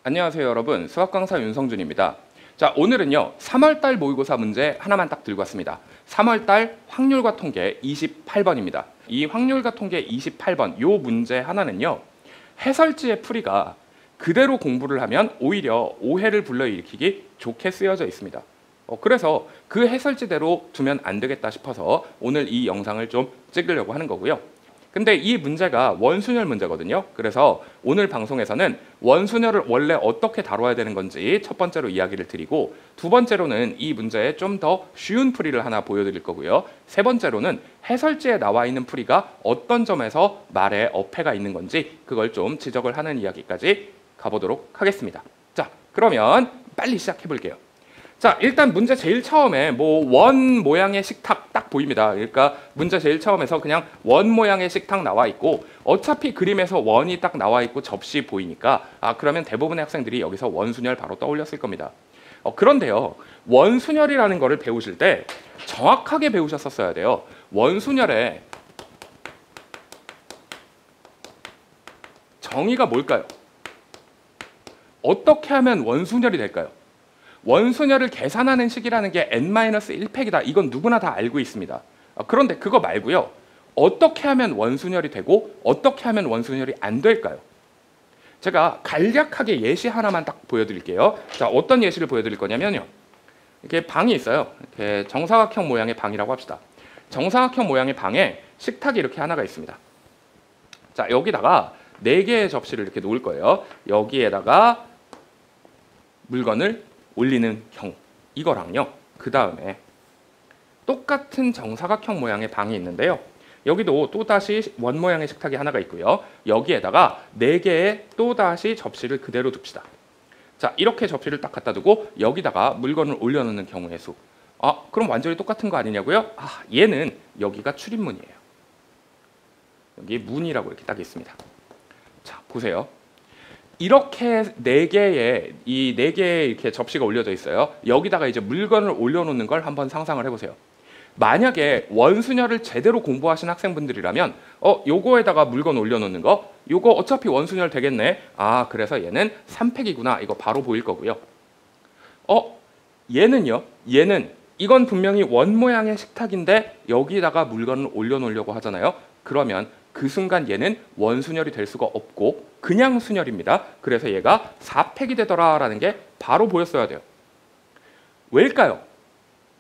안녕하세요 여러분, 수학 강사 윤성준입니다. 자, 오늘은요 3월달 모의고사 문제 하나만 딱 들고 왔습니다. 3월달 확률과 통계 28번입니다. 이 확률과 통계 28번 요 문제 하나는요 해설지의 풀이가 그대로 공부를 하면 오히려 오해를 불러일으키기 좋게 쓰여져 있습니다. 그래서 그 해설지대로 두면 안 되겠다 싶어서 오늘 이 영상을 좀 찍으려고 하는 거고요. 근데 이 문제가 원순열 문제거든요. 그래서 오늘 방송에서는 원순열을 원래 어떻게 다뤄야 되는 건지 첫 번째로 이야기를 드리고, 두 번째로는 이 문제에 좀 더 쉬운 풀이를 하나 보여드릴 거고요. 세 번째로는 해설지에 나와 있는 풀이가 어떤 점에서 말에 어폐가 있는 건지 그걸 좀 지적을 하는 이야기까지 가보도록 하겠습니다. 자, 그러면 빨리 시작해 볼게요. 자, 일단 문제 제일 처음에 원 모양의 식탁 딱 보입니다. 그러니까 문제 제일 처음에서 그냥 원 모양의 식탁 나와 있고, 어차피 그림에서 원이 딱 나와 있고 접시 보이니까 그러면 대부분의 학생들이 여기서 원순열 바로 떠올렸을 겁니다. 그런데요, 원순열이라는 거를 배우실 때 정확하게 배우셨었어야 돼요. 원순열의 정의가 뭘까요? 어떻게 하면 원순열이 될까요? 원순열을 계산하는 식이라는 게 n-1팩이다. 이건 누구나 다 알고 있습니다. 그런데 그거 말고요. 어떻게 하면 원순열이 되고 어떻게 하면 원순열이 안 될까요? 제가 간략하게 예시 하나만 딱 보여드릴게요. 자, 어떤 예시를 보여드릴 거냐면요. 이렇게 방이 있어요. 이렇게 정사각형 모양의 방이라고 합시다. 정사각형 모양의 방에 식탁이 이렇게 하나가 있습니다. 자, 여기다가 4개의 접시를 이렇게 놓을 거예요. 여기에다가 물건을 올리는 경우, 이거랑요 그 다음에 똑같은 정사각형 모양의 방이 있는데요, 여기도 또다시 원 모양의 식탁이 하나가 있고요, 여기에다가 4개의 또다시 접시를 그대로 둡시다. 자, 이렇게 접시를 딱 갖다 두고 여기다가 물건을 올려놓는 경우의 수. 그럼 완전히 똑같은 거 아니냐고요? 얘는 여기가 출입문이에요. 여기 문이라고 이렇게 딱 있습니다. 자, 보세요. 이렇게 4개의 이렇게 접시가 올려져 있어요. 여기다가 이제 물건을 올려놓는 걸 한번 상상을 해보세요. 만약에 원순열을 제대로 공부하신 학생분들이라면 요거에다가 물건 올려놓는 거, 요거 어차피 원순열 되겠네. 그래서 얘는 3팩이구나. 이거 바로 보일 거고요. 얘는요. 얘는 이건 분명히 원 모양의 식탁인데 여기다가 물건을 올려놓으려고 하잖아요. 그러면 그 순간 얘는 원순열이 될 수가 없고 그냥 순열입니다. 그래서 얘가 4팩이 되더라라는 게 바로 보였어야 돼요. 왜일까요?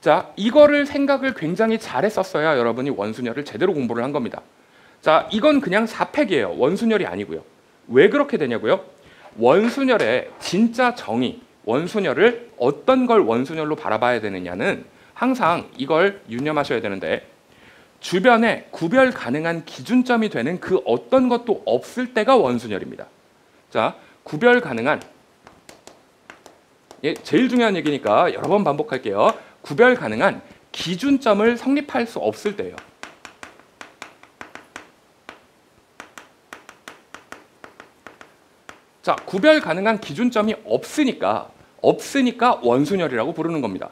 자, 이거를 생각을 굉장히 잘했었어야 여러분이 원순열을 제대로 공부를 한 겁니다. 자, 이건 그냥 4팩이에요. 원순열이 아니고요. 왜 그렇게 되냐고요? 원순열의 진짜 정의, 원순열을 어떤 걸 원순열로 바라봐야 되느냐는 항상 이걸 유념하셔야 되는데, 주변에 구별 가능한 기준점이 되는 그 어떤 것도 없을 때가 원순열입니다. 자, 구별 가능한, 제일 중요한 얘기니까 여러 번 반복할게요. 구별 가능한 기준점을 성립할 수 없을 때예요. 자, 구별 가능한 기준점이 없으니까 원순열이라고 부르는 겁니다.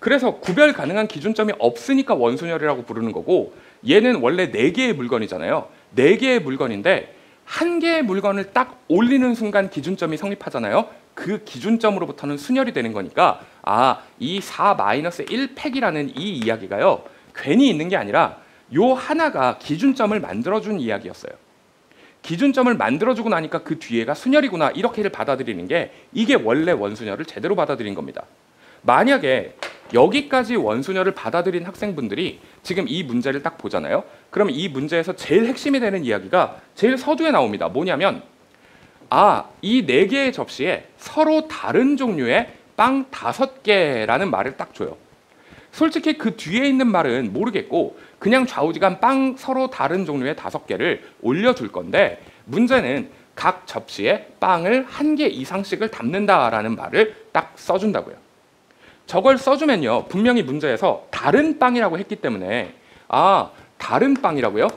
그래서 구별 가능한 기준점이 없으니까 원순열이라고 부르는 거고, 얘는 원래 4개의 물건이잖아요. 4개의 물건인데 1개의 물건을 딱 올리는 순간 기준점이 성립하잖아요. 그 기준점으로부터는 순열이 되는 거니까 이 4-1팩이라는 이 이야기가요 괜히 있는 게 아니라 요 하나가 기준점을 만들어준 이야기였어요. 기준점을 만들어주고 나니까 그 뒤에가 순열이구나, 이렇게를 받아들이는 게 이게 원래 원순열을 제대로 받아들인 겁니다. 만약에 여기까지 원순열을 받아들인 학생분들이 지금 이 문제를 딱 보잖아요. 그럼 이 문제에서 제일 핵심이 되는 이야기가 제일 서두에 나옵니다. 뭐냐면 이 4개의 접시에 서로 다른 종류의 빵 5개라는 말을 딱 줘요. 솔직히 그 뒤에 있는 말은 모르겠고 그냥 좌우지간 빵 서로 다른 종류의 5개를 올려둘 건데, 문제는 각 접시에 빵을 1개 이상씩을 담는다라는 말을 딱 써준다고요. 저걸 써주면요 분명히 문제에서 다른 빵이라고 했기 때문에 다른 빵이라고요?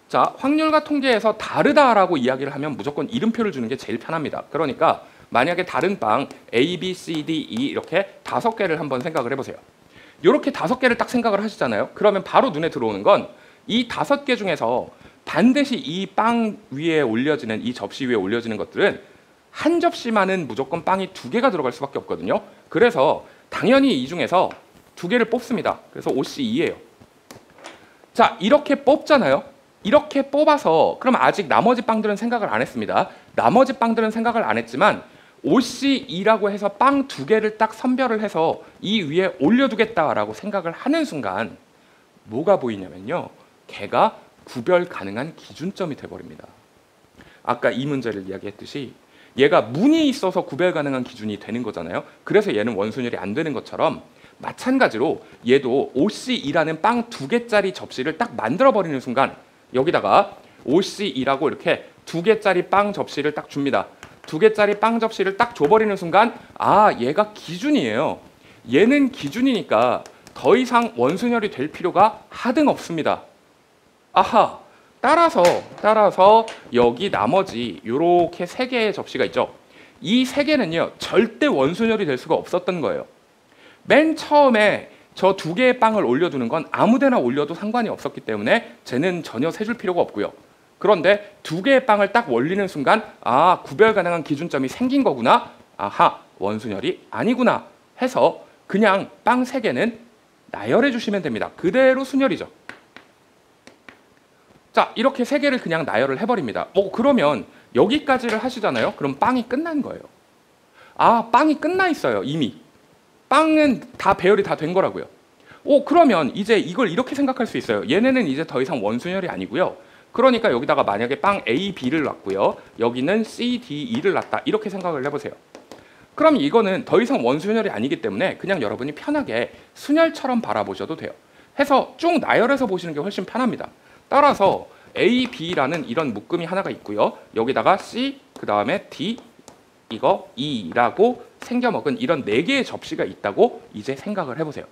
자, 확률과 통계에서 다르다라고 이야기를 하면 무조건 이름표를 주는 게 제일 편합니다. 그러니까 만약에 다른 빵 A, B, C, D, E 이렇게 5개를 한번 생각을 해보세요. 이렇게 5개를 딱 생각을 하시잖아요. 그러면 바로 눈에 들어오는 건 이 5개 중에서 반드시 이 빵 위에 올려지는, 이 접시 위에 올려지는 것들은 한 접시만은 무조건 빵이 2개가 들어갈 수밖에 없거든요. 그래서 당연히 이 중에서 2개를 뽑습니다. 그래서 OC2예요. 자, 이렇게 뽑잖아요. 이렇게 뽑아서 그럼 아직 나머지 빵들은 생각을 안 했습니다. 나머지 빵들은 생각을 안 했지만 OC2라고 해서 빵 2개를 딱 선별을 해서 이 위에 올려두겠다라고 생각을 하는 순간 뭐가 보이냐면요. 걔가 구별 가능한 기준점이 돼버립니다. 아까 이 문제를 이야기했듯이 얘가 문이 있어서 구별 가능한 기준이 되는 거잖아요. 그래서 얘는 원순열이 안 되는 것처럼 마찬가지로 얘도 OC2라는 빵 2개짜리 접시를 딱 만들어버리는 순간 여기다가 OC2라고 이렇게 2개짜리 빵 접시를 딱 줍니다. 2개짜리 빵 접시를 딱 줘버리는 순간 아, 얘가 기준이에요. 얘는 기준이니까 더 이상 원순열이 될 필요가 하등 없습니다. 아하, 따라서 여기 나머지 요렇게 3개의 접시가 있죠. 이 3개는요 절대 원순열이 될 수가 없었던 거예요. 맨 처음에 저 2개의 빵을 올려두는 건 아무데나 올려도 상관이 없었기 때문에 쟤는 전혀 세줄 필요가 없고요. 그런데 2개의 빵을 딱 올리는 순간 아, 구별 가능한 기준점이 생긴 거구나. 아하, 원순열이 아니구나 해서 그냥 빵 3개는 나열해 주시면 됩니다. 그대로 순열이죠. 자, 이렇게 3개를 그냥 나열을 해버립니다. 그러면 여기까지를 하시잖아요. 그럼 빵이 끝난 거예요. 아, 빵이 끝나 있어요. 이미. 빵은 다 배열이 다 된 거라고요. 그러면 이제 이걸 이렇게 생각할 수 있어요. 얘네는 이제 더 이상 원순열이 아니고요. 그러니까 여기다가 만약에 빵 A, B를 놨고요. 여기는 C, D, E를 놨다. 이렇게 생각을 해보세요. 그럼 이거는 더 이상 원순열이 아니기 때문에 그냥 여러분이 편하게 순열처럼 바라보셔도 돼요. 해서 쭉 나열해서 보시는 게 훨씬 편합니다. 따라서 A, B라는 이런 묶음이 하나가 있고요. 여기다가 C, 그 다음에 D, 이거 E라고 생겨먹은 이런 4개의 접시가 있다고 이제 생각을 해보세요.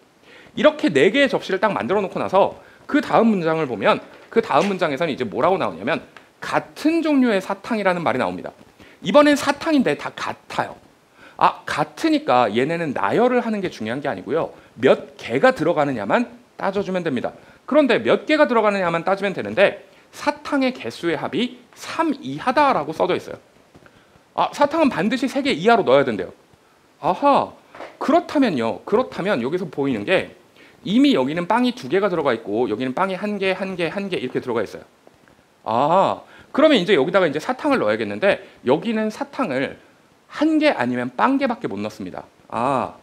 이렇게 4개의 접시를 딱 만들어 놓고 나서 그 다음 문장을 보면 그 다음 문장에서는 이제 뭐라고 나오냐면 같은 종류의 사탕이라는 말이 나옵니다. 이번엔 사탕인데 다 같아요. 아, 같으니까 얘네는 나열을 하는 게 중요한 게 아니고요. 몇 개가 들어가느냐만 따져주면 됩니다. 그런데 몇 개가 들어가느냐만 따지면 되는데 사탕의 개수의 합이 3 이하다라고 써져 있어요. 아, 사탕은 반드시 3개 이하로 넣어야 된대요. 아하, 그렇다면 여기서 보이는 게 이미 여기는 빵이 2개가 들어가 있고 여기는 빵이 1개, 1개, 1개 이렇게 들어가 있어요. 아, 그러면 이제 여기다가 이제 사탕을 넣어야겠는데 여기는 사탕을 1개 아니면 빵개밖에 못 넣습니다. 아,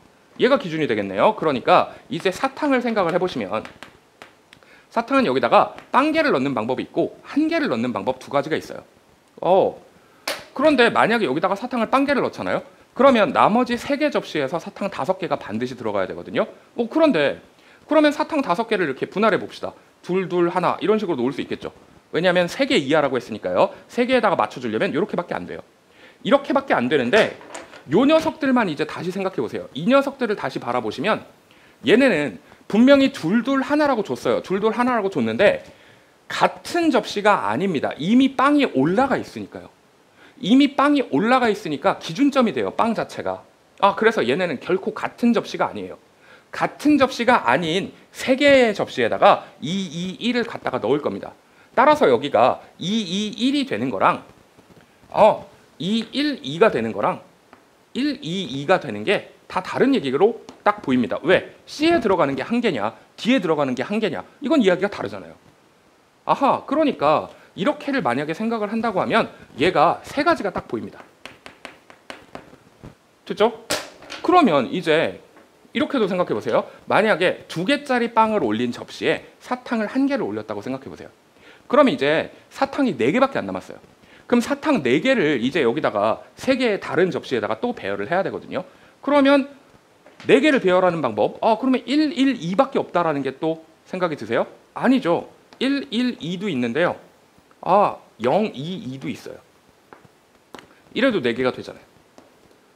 얘가 기준이 되겠네요. 그러니까 이제 사탕을 생각을 해보시면 사탕은 여기다가 빵개를 넣는 방법이 있고 1개를 넣는 방법 2가지가 있어요. 그런데 만약에 여기다가 사탕을 빵개를 넣잖아요. 그러면 나머지 3개 접시에서 사탕 5개가 반드시 들어가야 되거든요. 그러면 사탕 5개를 이렇게 분할해 봅시다. 2, 2, 1 이런 식으로 놓을 수 있겠죠. 왜냐하면 3개 이하라고 했으니까요. 3개에다가 맞춰주려면 이렇게밖에 안 돼요. 이렇게밖에 안 되는데 요 녀석들만 이제 다시 생각해 보세요. 이 녀석들을 다시 바라보시면 얘네는 분명히 2, 2, 1라고 줬어요. 2, 2, 1라고 줬는데 같은 접시가 아닙니다. 이미 빵이 올라가 있으니까요. 이미 빵이 올라가 있으니까 기준점이 돼요. 빵 자체가. 그래서 얘네는 결코 같은 접시가 아니에요. 같은 접시가 아닌 3개의 접시에다가 2, 2, 1을 갖다가 넣을 겁니다. 따라서 여기가 2, 2, 1이 되는 거랑 2, 1, 2가 되는 거랑 1, 2, 2가 되는 게 다 다른 얘기로 딱 보입니다. 왜? C에 들어가는 게 1개냐 D에 들어가는 게 1개냐 이건 이야기가 다르잖아요. 아하, 그러니까 이렇게를 만약에 생각을 한다고 하면 얘가 3가지가 딱 보입니다. 됐죠? 그러면 이제 이렇게도 생각해 보세요. 만약에 2개짜리 빵을 올린 접시에 사탕을 1개를 올렸다고 생각해 보세요. 그럼 이제 사탕이 4개밖에 안 남았어요. 그럼 사탕 4개를 이제 여기다가 3개의 다른 접시에다가 또 배열을 해야 되거든요. 그러면 4개를 배열하는 방법, 그러면 1, 1, 2밖에 없다라는 게 또 생각이 드세요? 아니죠. 1, 1, 2도 있는데요. 0, 2, 2도 있어요. 이래도 4개가 되잖아요.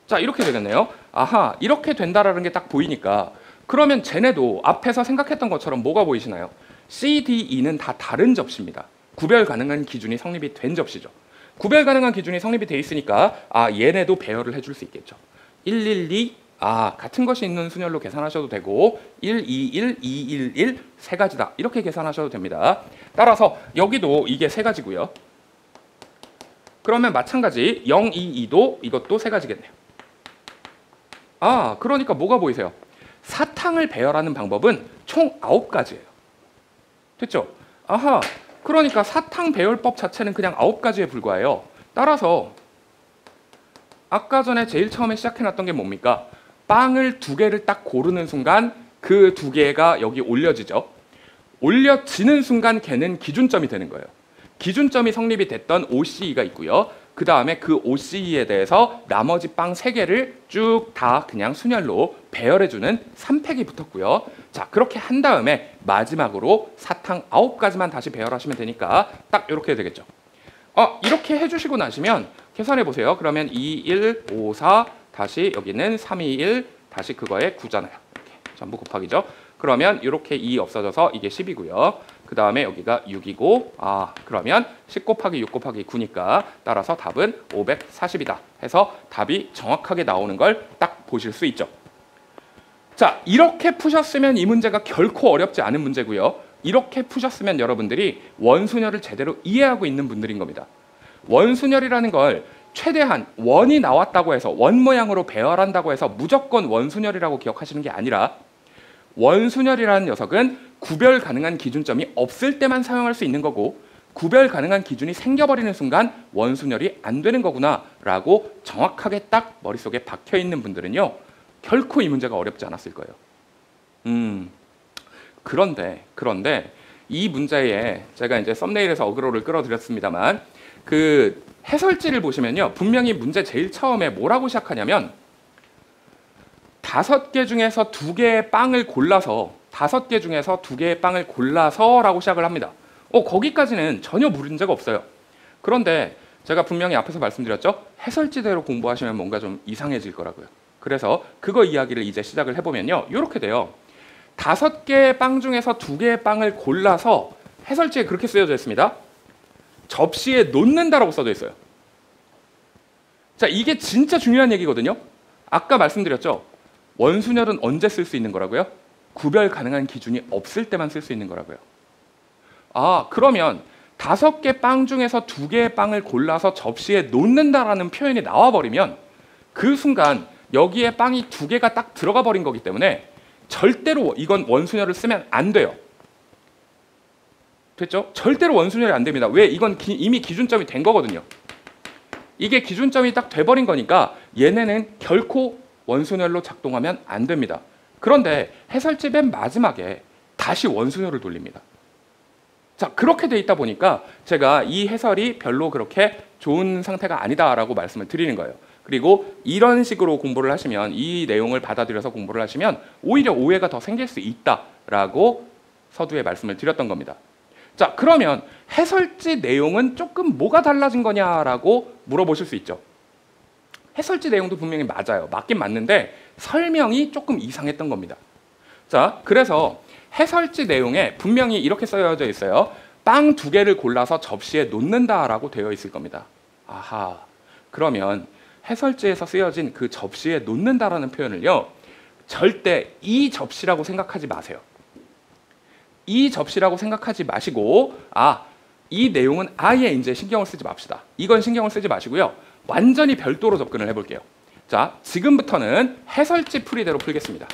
자, 이렇게 되겠네요. 아하, 이렇게 된다라는 게 딱 보이니까 그러면 쟤네도 앞에서 생각했던 것처럼 뭐가 보이시나요? C, D, E는 다 다른 접시입니다. 구별 가능한 기준이 성립이 된 접시죠. 구별 가능한 기준이 성립이 돼 있으니까 얘네도 배열을 해줄 수 있겠죠. 1, 1, 2, 같은 것이 있는 순열로 계산하셔도 되고 1, 2, 1, 2, 1, 1 세 가지다. 이렇게 계산하셔도 됩니다. 따라서 여기도 이게 세 가지고요. 그러면 마찬가지 0, 2, 2도 이것도 세 가지겠네요. 그러니까 뭐가 보이세요? 사탕을 배열하는 방법은 총 9가지예요. 됐죠? 그러니까 사탕 배열법 자체는 그냥 9가지에 불과해요. 따라서 아까 전에 제일 처음에 시작해놨던 게 뭡니까? 빵을 2개를 딱 고르는 순간 그 2개가 여기 올려지죠. 올려지는 순간 걔는 기준점이 되는 거예요. 기준점이 성립이 됐던 OCE가 있고요. 그 다음에 그 OCE에 대해서 나머지 빵 3개를 쭉 다 그냥 순열로 배열해주는 3팩이 붙었고요. 자, 그렇게 한 다음에 마지막으로 사탕 9가지만 다시 배열하시면 되니까 딱 이렇게 되겠죠. 이렇게 해주시고 나시면 계산해 보세요. 그러면 2, 1, 5, 4 다시 여기는 3, 2, 1 다시 그거에 9잖아요. 이렇게 전부 곱하기죠. 그러면 이렇게 2 없어져서 이게 10이고요. 그 다음에 여기가 6이고 그러면 10 곱하기 6 곱하기 9니까 따라서 답은 540이다 해서 답이 정확하게 나오는 걸 딱 보실 수 있죠. 자, 이렇게 푸셨으면 이 문제가 결코 어렵지 않은 문제고요. 이렇게 푸셨으면 여러분들이 원순열을 제대로 이해하고 있는 분들인 겁니다. 원순열이라는 걸 최대한 원이 나왔다고 해서 원 모양으로 배열한다고 해서 무조건 원순열이라고 기억하시는 게 아니라 원순열이라는 녀석은 구별 가능한 기준점이 없을 때만 사용할 수 있는 거고 구별 가능한 기준이 생겨버리는 순간 원순열이 안 되는 거구나 라고 정확하게 딱 머릿속에 박혀있는 분들은요 결코 이 문제가 어렵지 않았을 거예요. 그런데 이 문제에 제가 이제 썸네일에서 어그로를 끌어드렸습니다만 그 해설지를 보시면요 분명히 문제 제일 처음에 뭐라고 시작하냐면 5개 중에서 2개의 빵을 골라서 5개 중에서 2개의 빵을 골라서 라고 시작을 합니다. 거기까지는 전혀 문제가 없어요. 그런데 제가 분명히 앞에서 말씀드렸죠. 해설지대로 공부하시면 뭔가 좀 이상해질 거라고요. 그래서 그거 이야기를 이제 시작을 해보면요. 이렇게 돼요. 5개의 빵 중에서 2개의 빵을 골라서 해설지에 그렇게 쓰여져 있습니다. 접시에 놓는다라고 써져 있어요. 자, 이게 진짜 중요한 얘기거든요. 아까 말씀드렸죠. 원순열은 언제 쓸 수 있는 거라고요? 구별 가능한 기준이 없을 때만 쓸 수 있는 거라고요. 그러면 5개 빵 중에서 2개의 빵을 골라서 접시에 놓는다라는 표현이 나와버리면 그 순간 여기에 빵이 2개가 딱 들어가 버린 거기 때문에 절대로 이건 원순열을 쓰면 안 돼요. 됐죠? 절대로 원순열이 안 됩니다. 왜? 이건 이미 기준점이 된 거거든요. 이게 기준점이 딱 돼버린 거니까 얘네는 결코 원순열로 작동하면 안 됩니다. 그런데 해설지 맨 마지막에 다시 원순열을 돌립니다. 자, 그렇게 돼 있다 보니까 제가 이 해설이 별로 그렇게 좋은 상태가 아니다라고 말씀을 드리는 거예요. 그리고 이런 식으로 공부를 하시면 이 내용을 받아들여서 공부를 하시면 오히려 오해가 더 생길 수 있다라고 서두에 말씀을 드렸던 겁니다. 자, 그러면 해설지 내용은 조금 뭐가 달라진 거냐라고 물어보실 수 있죠. 해설지 내용도 분명히 맞아요. 맞긴 맞는데 설명이 조금 이상했던 겁니다. 자, 그래서 해설지 내용에 분명히 이렇게 써져 있어요. 빵 2개를 골라서 접시에 놓는다라고 되어 있을 겁니다. 그러면 해설지에서 쓰여진 그 접시에 놓는다라는 표현을요. 절대 이 접시라고 생각하지 마세요. 이 접시라고 생각하지 마시고 이 내용은 아예 이제 신경을 쓰지 맙시다. 이건 신경을 쓰지 마시고요. 완전히 별도로 접근을 해볼게요. 자, 지금부터는 해설지 풀이대로 풀겠습니다.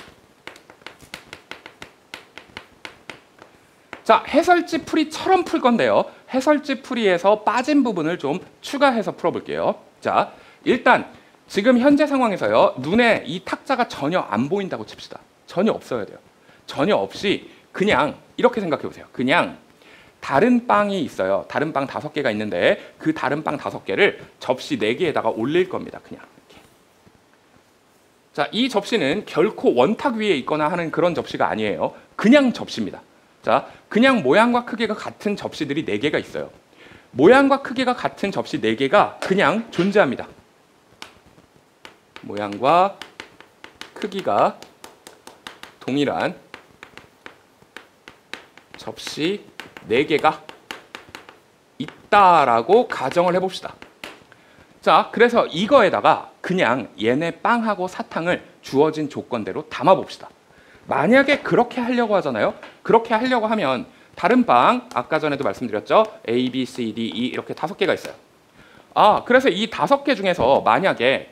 자, 해설지 풀이처럼 풀 건데요. 해설지 풀이에서 빠진 부분을 좀 추가해서 풀어볼게요. 자, 일단 지금 현재 상황에서요. 눈에 이 탁자가 전혀 안 보인다고 칩시다. 전혀 없어야 돼요. 전혀 없이 그냥 이렇게 생각해 보세요. 그냥 다른 빵이 있어요. 다른 빵 5개가 있는데 그 다른 빵 5개를 접시 4개에다가 올릴 겁니다. 그냥 이렇게. 자, 이 접시는 결코 원탁 위에 있거나 하는 그런 접시가 아니에요. 그냥 접시입니다. 자, 그냥 모양과 크기가 같은 접시들이 4개가 있어요. 모양과 크기가 같은 접시 4개가 그냥 존재합니다. 모양과 크기가 동일한 접시 4개가 있다라고 가정을 해봅시다. 자, 그래서 이거에다가 그냥 얘네 빵하고 사탕을 주어진 조건대로 담아 봅시다. 만약에 그렇게 하려고 하잖아요. 그렇게 하려고 하면 다른 빵, 아까 전에도 말씀드렸죠. A, B, C, D, E 이렇게 5개가 있어요. 그래서 이 5개 중에서 만약에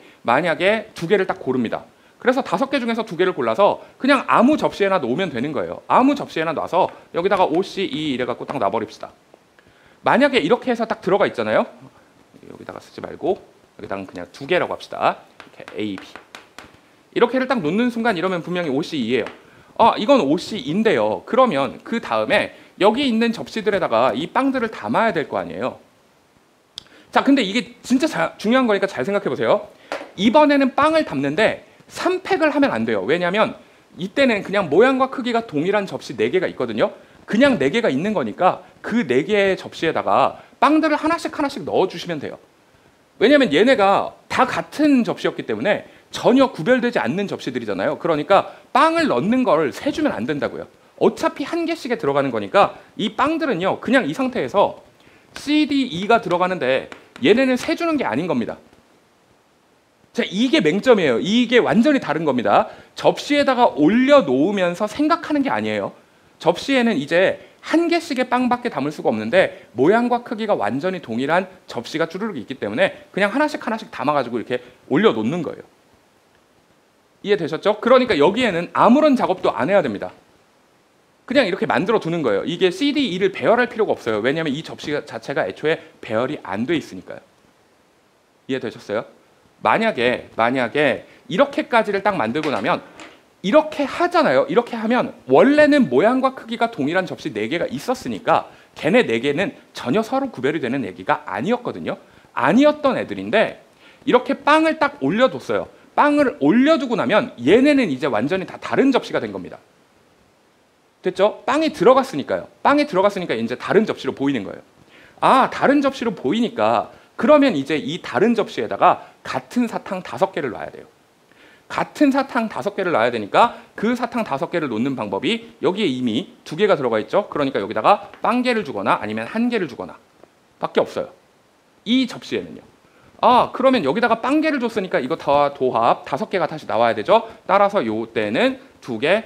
2개를 딱 고릅니다. 그래서 5개 중에서 2개를 골라서 그냥 아무 접시에나 놓으면 되는 거예요. 아무 접시에나 놔서 여기다가 O, C, E 이래갖고 딱 놔버립시다. 만약에 이렇게 해서 딱 들어가 있잖아요. 여기다가 쓰지 말고 여기다가 그냥 2개라고 합시다. 이렇게 A, B. 이렇게를 딱 놓는 순간 이러면 분명히 O, C, E예요. 이건 O, C, E인데요. 그러면 그 다음에 여기 있는 접시들에다가 이 빵들을 담아야 될 거 아니에요. 자, 근데 이게 진짜 중요한 거니까 잘 생각해 보세요. 이번에는 빵을 담는데 3팩을 하면 안 돼요. 왜냐하면 이때는 그냥 모양과 크기가 동일한 접시 4개가 있거든요. 그냥 4개가 있는 거니까 그 4개의 접시에다가 빵들을 하나씩 넣어주시면 돼요. 왜냐하면 얘네가 다 같은 접시였기 때문에 전혀 구별되지 않는 접시들이잖아요. 그러니까 빵을 넣는 걸 세주면 안 된다고요. 어차피 한 개씩에 들어가는 거니까 이 빵들은요, 그냥 이 상태에서 C, D, E가 들어가는데 얘네는 세주는 게 아닌 겁니다. 자, 이게 맹점이에요. 이게 완전히 다른 겁니다. 접시에다가 올려놓으면서 생각하는 게 아니에요. 접시에는 이제 한 개씩의 빵밖에 담을 수가 없는데 모양과 크기가 완전히 동일한 접시가 쭈르륵 있기 때문에 그냥 하나씩 담아가지고 이렇게 올려놓는 거예요. 이해되셨죠? 그러니까 여기에는 아무런 작업도 안 해야 됩니다. 그냥 이렇게 만들어 두는 거예요. 이게 C, D, E를 배열할 필요가 없어요. 왜냐하면 이 접시 자체가 애초에 배열이 안 돼 있으니까요. 이해되셨어요? 만약에 이렇게까지를 딱 만들고 나면 이렇게 하잖아요. 이렇게 하면 원래는 모양과 크기가 동일한 접시 4개가 있었으니까 걔네 4개는 전혀 서로 구별이 되는 얘기가 아니었거든요. 아니었던 애들인데 이렇게 빵을 딱 올려뒀어요. 빵을 올려두고 나면 얘네는 이제 완전히 다 다른 접시가 된 겁니다. 됐죠? 빵이 들어갔으니까요. 빵이 들어갔으니까 이제 다른 접시로 보이는 거예요. 다른 접시로 보이니까 그러면 이제 이 다른 접시에다가 같은 사탕 5개를 놔야 돼요. 같은 사탕 5개를 놔야 되니까 그 사탕 5개를 놓는 방법이 여기에 이미 2개가 들어가 있죠. 그러니까 여기다가 빵개를 주거나 아니면 1개를 주거나 밖에 없어요. 이 접시에는요. 그러면 여기다가 빵개를 줬으니까 이거 다 도합 5개가 다시 나와야 되죠. 따라서 요때는 2개,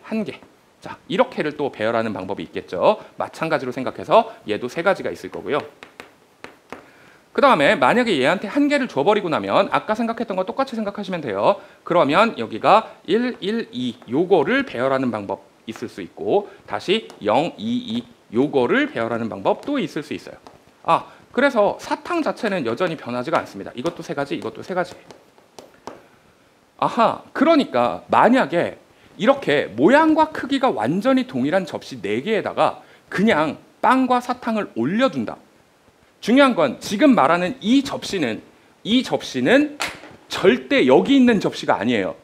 1개. 자, 이렇게를 또 배열하는 방법이 있겠죠. 마찬가지로 생각해서 얘도 3가지가 있을 거고요. 그 다음에 만약에 얘한테 1개를 줘버리고 나면 아까 생각했던 거 똑같이 생각하시면 돼요. 그러면 여기가 1, 1, 2 요거를 배열하는 방법 있을 수 있고 다시 0, 2, 2 요거를 배열하는 방법 또 있을 수 있어요. 그래서 사탕 자체는 여전히 변하지가 않습니다. 이것도 3가지, 이것도 3가지. 그러니까 만약에 이렇게 모양과 크기가 완전히 동일한 접시 4개에다가 그냥 빵과 사탕을 올려둔다. 중요한 건 지금 말하는 이 접시는 절대 여기 있는 접시가 아니에요.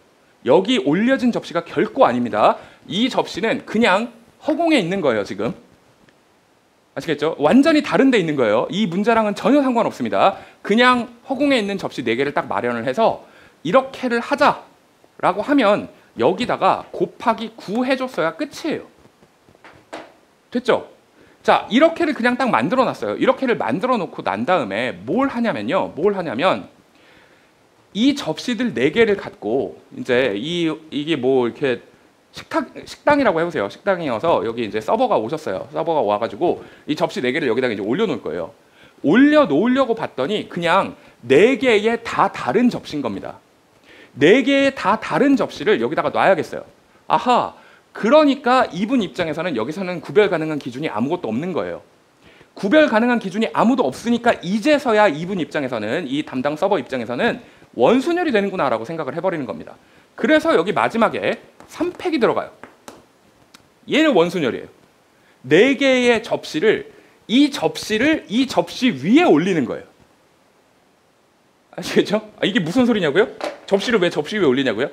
여기 올려진 접시가 결코 아닙니다. 이 접시는 그냥 허공에 있는 거예요, 지금. 아시겠죠? 완전히 다른 데 있는 거예요. 이 문제랑은 전혀 상관없습니다. 그냥 허공에 있는 접시 4개를 딱 마련을 해서 이렇게를 하자라고 하면 여기다가 곱하기 9 해줬어야 끝이에요. 됐죠? 자, 이렇게를 그냥 딱 만들어 놨어요. 이렇게를 만들어 놓고 난 다음에 뭘 하냐면 이 접시들 4개를 갖고 이제 이게 뭐 이렇게 식당이라고 해보세요. 식당이어서 여기 이제 서버가 오셨어요. 서버가 와가지고 이 접시 4개를 여기다가 이제 올려놓을 거예요. 올려놓으려고 봤더니 그냥 4개의 다 다른 접시인 겁니다. 4개의 다 다른 접시를 여기다가 놔야겠어요. 그러니까 이분 입장에서는 여기서는 구별 가능한 기준이 아무것도 없는 거예요. 구별 가능한 기준이 아무도 없으니까 이제서야 이분 입장에서는 이 담당 서버 입장에서는 원순열이 되는구나 라고 생각을 해버리는 겁니다. 그래서 여기 마지막에 3팩이 들어가요. 얘는 원순열이에요. 4개의 접시를 이 접시 위에 올리는 거예요. 아시겠죠? 이게 무슨 소리냐고요? 접시를 왜 접시 위에 올리냐고요?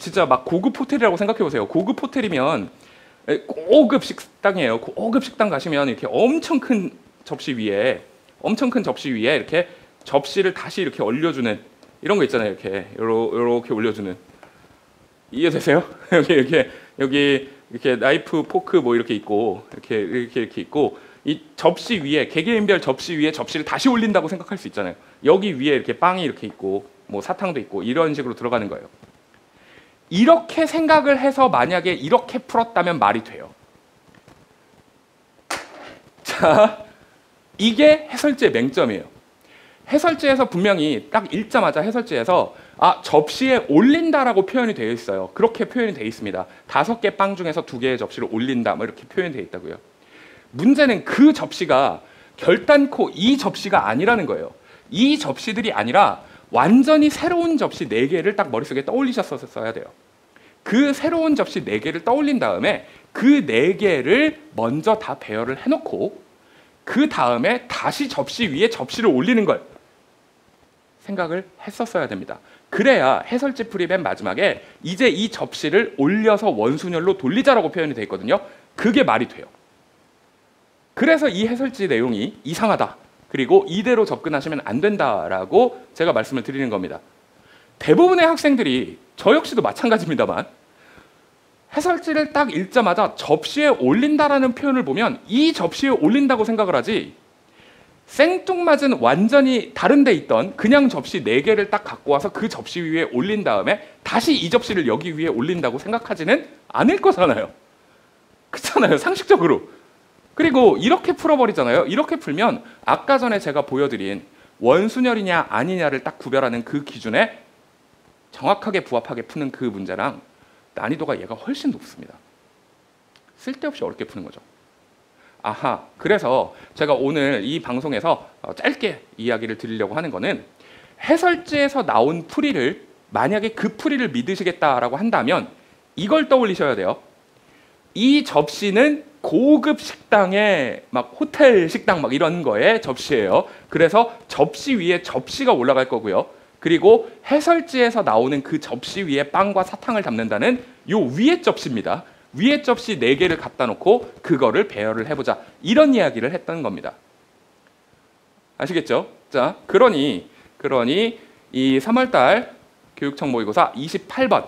진짜 막 고급 호텔이라고 생각해 보세요. 고급 호텔이면 고급 식당이에요. 고급 식당 가시면 이렇게 엄청 큰 접시 위에 이렇게 접시를 다시 이렇게 올려주는 이런 거 있잖아요. 이렇게 올려주는. 이해되세요? 여기 이렇게 나이프, 포크 뭐 이렇게 있고 이렇게 있고 이 접시 위에 개개인별 접시 위에 접시를 다시 올린다고 생각할 수 있잖아요. 여기 위에 이렇게 빵이 이렇게 있고 뭐 사탕도 있고 이런 식으로 들어가는 거예요. 이렇게 생각을 해서 만약에 이렇게 풀었다면 말이 돼요. 자, 이게 해설지의 맹점이에요. 해설지에서 분명히 딱 읽자마자 해설지에서 접시에 올린다라고 표현이 되어 있어요. 그렇게 표현이 되어 있습니다. 5개 빵 중에서 2개의 접시를 올린다 뭐 이렇게 표현이 되어 있다고요. 문제는 그 접시가 결단코 이 접시가 아니라는 거예요. 이 접시들이 아니라 완전히 새로운 접시 4개를 딱 머릿속에 떠올리셨어야 돼요. 그 새로운 접시 4개를 떠올린 다음에 그 4개를 먼저 다 배열을 해놓고 그 다음에 다시 접시 위에 접시를 올리는 걸 생각을 했었어야 됩니다. 그래야 해설지 풀이 맨 마지막에 이제 이 접시를 올려서 원순열로 돌리자라고 표현이 되어 있거든요. 그게 말이 돼요. 그래서 이 해설지 내용이 이상하다. 그리고 이대로 접근하시면 안 된다라고 제가 말씀을 드리는 겁니다. 대부분의 학생들이 저 역시도 마찬가지입니다만 해설지를 딱 읽자마자 접시에 올린다라는 표현을 보면 이 접시에 올린다고 생각을 하지 생뚱맞은 완전히 다른 데 있던 그냥 접시 4개를 딱 갖고 와서 그 접시 위에 올린 다음에 다시 이 접시를 여기 위에 올린다고 생각하지는 않을 거잖아요. 그렇잖아요. 상식적으로. 그리고 이렇게 풀어버리잖아요. 이렇게 풀면 아까 전에 제가 보여드린 원순열이냐 아니냐를 딱 구별하는 그 기준에 정확하게 부합하게 푸는 그 문제랑 난이도가 얘가 훨씬 높습니다. 쓸데없이 어렵게 푸는 거죠. 아하, 그래서 제가 오늘 이 방송에서 짧게 이야기를 드리려고 하는 거는 해설지에서 나온 풀이를 만약에 그 풀이를 믿으시겠다라고 한다면 이걸 떠올리셔야 돼요. 이 접시는 고급 식당의 막 호텔 식당 막 이런 거에 접시예요. 그래서 접시 위에 접시가 올라갈 거고요. 그리고 해설지에서 나오는 그 접시 위에 빵과 사탕을 담는다는 요 위에 접시입니다. 위에 접시 4개를 갖다 놓고 그거를 배열을 해보자. 이런 이야기를 했던 겁니다. 아시겠죠? 자, 그러니 이 3월달 교육청 모의고사 28번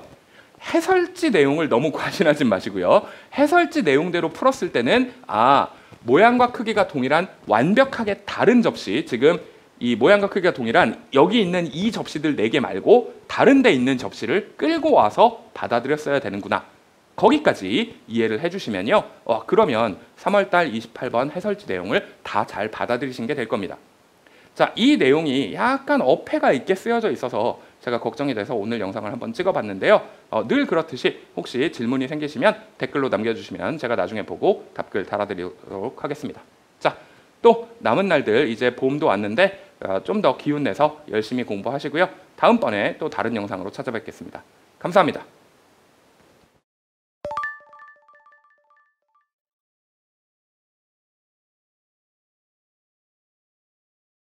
해설지 내용을 너무 과신하지 마시고요. 해설지 내용대로 풀었을 때는 모양과 크기가 동일한 완벽하게 다른 접시, 지금 이 모양과 크기가 동일한 여기 있는 이 접시들 4개 말고 다른 데 있는 접시를 끌고 와서 받아들였어야 되는구나. 거기까지 이해를 해주시면요. 그러면 3월달 28번 해설지 내용을 다 잘 받아들이신 게 될 겁니다. 자, 이 내용이 약간 어폐가 있게 쓰여져 있어서 제가 걱정이 돼서 오늘 영상을 한번 찍어봤는데요. 늘 그렇듯이 혹시 질문이 생기시면 댓글로 남겨주시면 제가 나중에 보고 답글 달아드리도록 하겠습니다. 자, 또 남은 날들 이제 봄도 왔는데 좀 더 기운 내서 열심히 공부하시고요. 다음번에 또 다른 영상으로 찾아뵙겠습니다. 감사합니다.